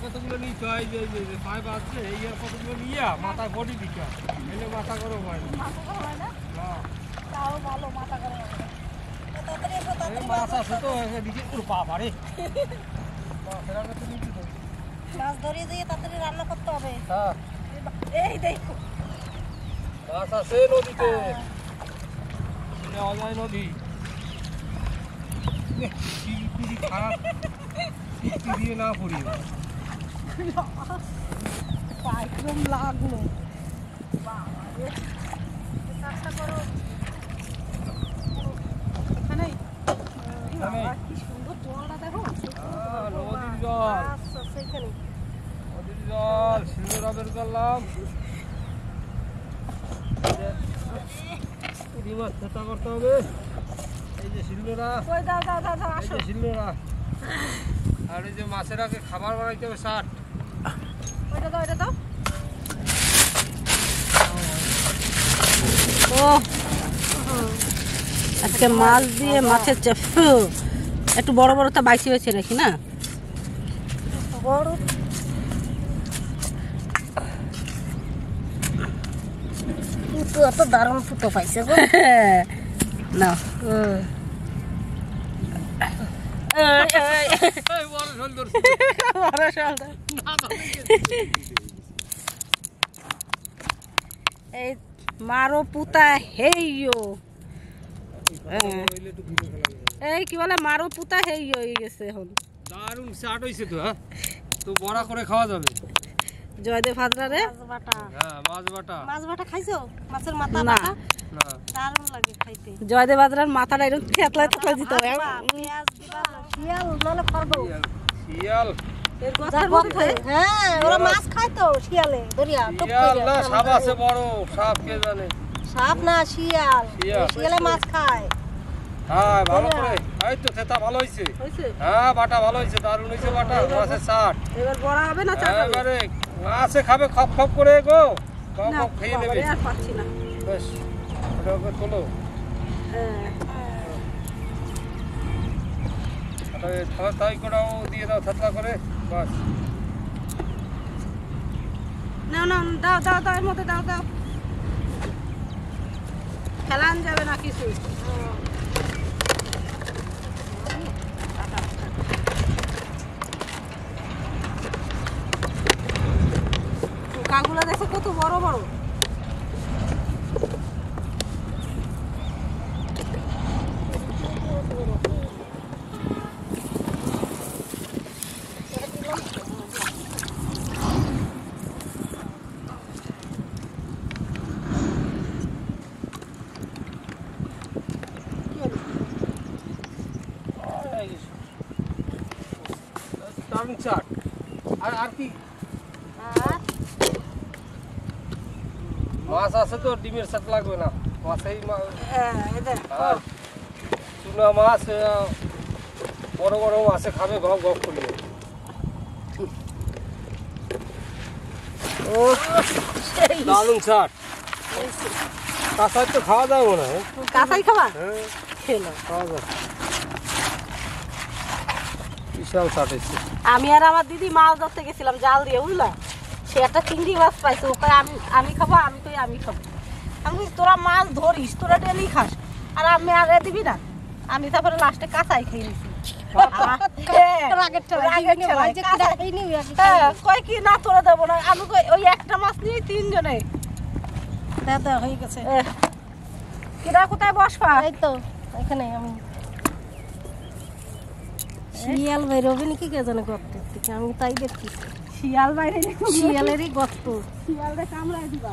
কতগুলো নিতে হয় যে পাইপ আছে এই কতগুলো নিয়ে মাথায় বডি দিতে এলে মাথা গরম হয় না মাছ আছে তো দিকে বাবা রে মাছ ধরিয়ে দিয়ে তাড়াতাড়ি রান্না করতে হবে। এই দেখো মাছ আছে নদীতে অজয় নদী খারাপ দিয়ে না পড়ি একদম লাগলো চেষ্টা করো এখানে কি সুন্দর জলটা দেখো নদীর জল সেখানে নদীর জল শিলনোড়া বের করলাম মাছ চেষ্টা করতে হবে এই যে শিলনোড়া এই যে শিলনোড়া আর এই যে মাছের আগে খাবার বানাইতে হবে শার্ট ওইটা দাও ও আজকে মাছ দিয়ে মাছের চাপু একটু বড় বড় তো বাইসি হয়েছে নাকি না বড় পুতো এত দারুণ পুতো পাইছে গো না এই মারো পুতা হেইও এই কি বলে মারো পুতা হেইও হয়ে গেছে এখন দারুণ চাট হইছে তো হ্যাঁ তো বড়া করে খাওয়া যাবে জয়দেব হাজরা রে মাছ বাটা খাইছো মাছের মাথা বাটা না দারুণ লাগে খাইতে জয়দেব হাজরার মাথাটা এরকম থেতলায় দিতে হবে পেঁয়াজ দিবা শিয়াল নালে করবো শিয়াল এর গোছের মধ্যে হ্যাঁ ওরা মাছ খায় তো শিয়ালে দরিয়া শিয়াল না সাপ আছে বড় সাপ কে জানে সাপ না শিয়াল শিয়ালে মাছ খায় হ্যাঁ ভালো করে এই তো থেতা ভালো হইছে হ্যাঁ বাটা ভালো হইছে দারুণ হইছে বাটা মাছের চাট এবার বড়া হবে না চাট হবে এবারে মাছে খাবে খপ খপ করে গো কম কম খেয়ে নেবে আর পাচ্ছি না বেশ ওটা তোলো থালা তাই করাও দিয়ে দাও থাতলা করে বাস না দাও এর মধ্যে দাও খেলান যাবে না কিছু কাগুলা দেখো কত বড় বড় দারুণ চাট আর কি মাছ আছে তো ডিমের চাট লাগবে না মাছেই চুনা মাছ বড় বড় মাছে খাবে গপ গপ করিয়ে ও দারুণ চাট কাঁচাই তো খাওয়া যাবে না কাঁচাই খাবা হ্যাঁ খেলো খাওয়া যাবে বিশাল চাট এসছে আমি আর আমার দিদি মাছ ধরতে গেছিলাম জাল দিয়ে বুঝলা সে একটা চিংড়ি মাছ পাইছে ওকে আমি খাবো আমি খাবো আমি তোরা মাছ ধরিস তোরা ডেলি খাস আর আমি আর দিবি না আমি তারপরে লাস্টে কাঁচাই খেয়ে নিছি কয় কি না তোরা দেবো না আমি ওই একটা মাছ নিয়ে তিনজনে হয়ে গেছে কিরা কোথায় বসবা এই তো এখানে আমি শিয়াল বেরোবে নাকি কে জানে গর্তের থেকে আমি তাই দেখছি শিয়াল বাইরে শিয়ালেরই গর্ত শিয়ালটা কামড়ায় দিবা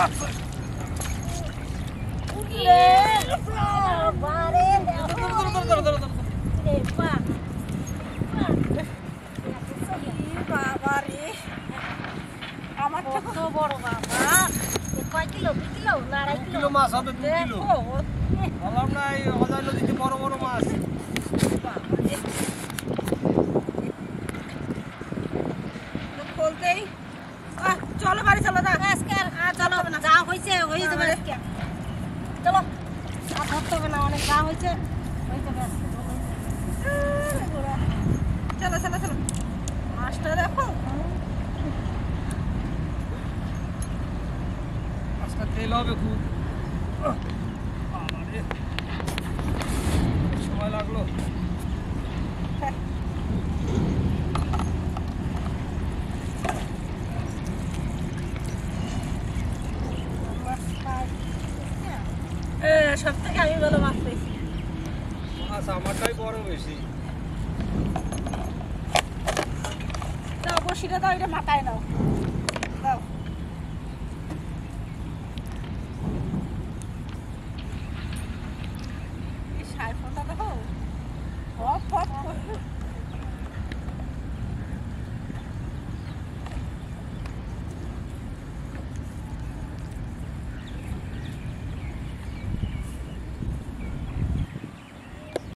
বাবারে বাবারে আমার কত বড় বাবা কয় কিলো 2 কিলো না 2.5 কিলো কিলো মাছ হবে 2 কিলো বললাম না এই অজয় নদীতে বড় বড় মাছ বলতেই চলো বাড়ি চলো না আজকে আর চলো না যা হইছে হই যাবে আজকে চলো আর ধরতে হবে না অনেক যা হইছে হই যাবে চলো চলো চলো মাছটা দেখো মাছটা তেল হবে খুব সময় লাগলো সব থেকে আমি ভালো মাছ পেয়েছি মাছ আমারটাই বড় বেশি বসিটা দাও এটা মাথায় নাও